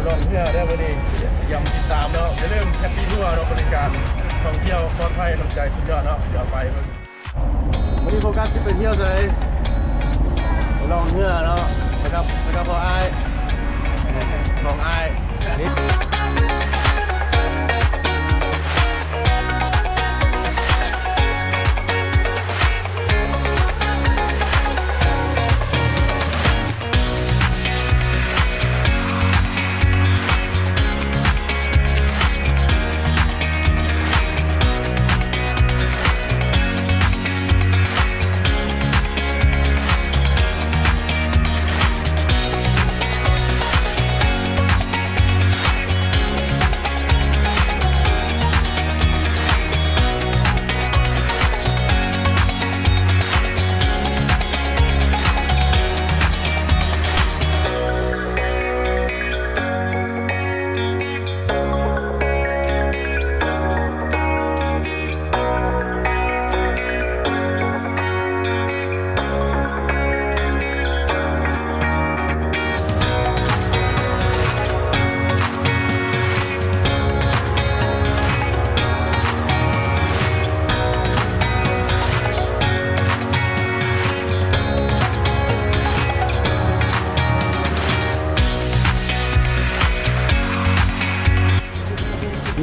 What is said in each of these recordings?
ลองเพื่อได้วันนี้ย้ำติดตามเนาะอย่าลืมแฮปปี้ทัวร์เนาะบริการท่องเที่ยวปลอดภัยน้ำใจสุดยอดเนาะเดี๋ยวไปวันนี้โฟกัสที่ไปเที่ยวเลยลองเพื่อเนาะนะครับพออายลองอายนี่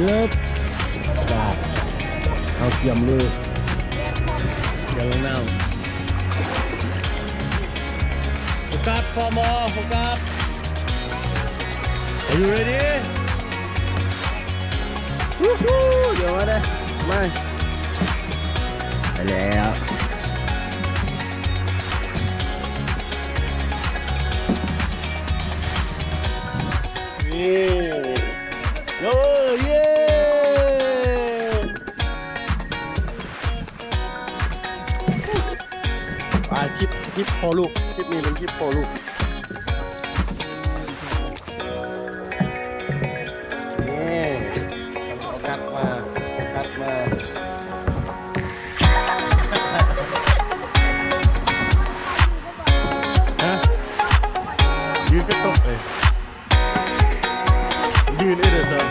เลิฟบาดเอาเกี่ยมเลยเกี่ยมลงน้ำโฟกัสฟอร์มอโฟกัส Are you ready วู้ฮู้เดี๋ยวมาเลยไม่ไปแล้วนี่โอ้เย้คลิปพอลูกคลิปนี้เป็นคลิปพอลูกนี่เอากัดมาฮะยืนกระตุกเลยยืนเอเดอร์สัน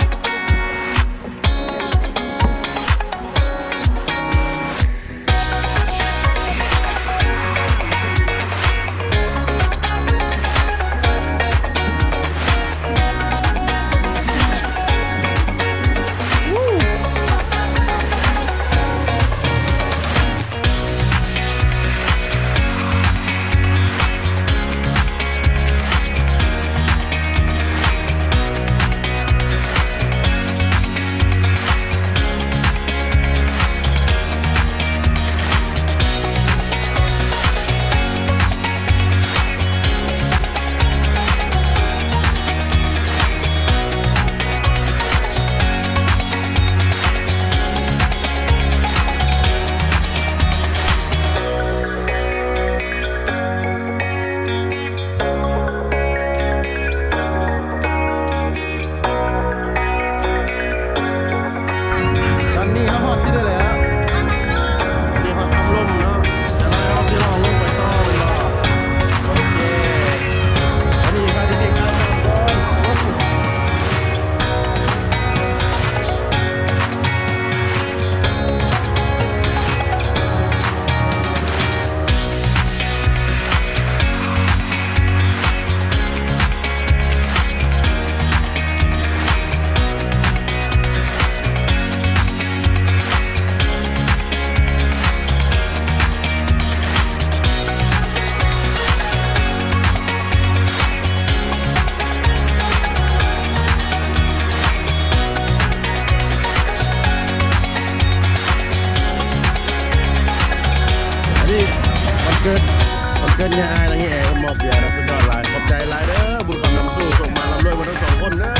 เกินเนี่ยอายอะไรเงี้ยมอบเบียร์นะสุดยอดลายขอบใจลายเด้อบุญคำนำสู้ส่งมาลำด้วยมาทั้งสองคนนะ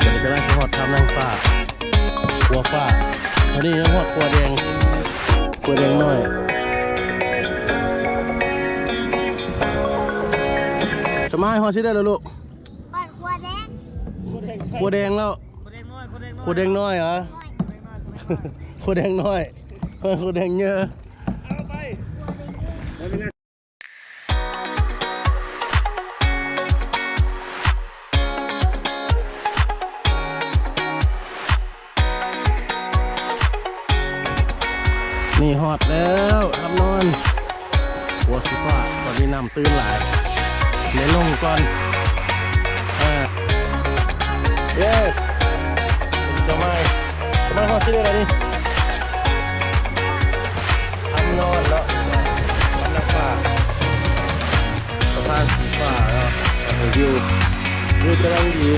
เดี๋ยวจะได้สปอร์ตทำนางฟ้ากัวฟ้าอันนี้น้ำหอดกัวแดงน้อยสมัยหอดชิได้แล้วลูกกัวแดงแล้วกัวแดงน้อยเหรอกัวแดงน้อยกัวแดงเยอะ ตื่นหลายเลยลงก่อนyes สมัยฮอดที่ได้แล้วนี่ทำนอนแล้วมันนักฟ้าสะพานสีฟ้าแล้ววิวกำลังดี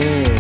นี่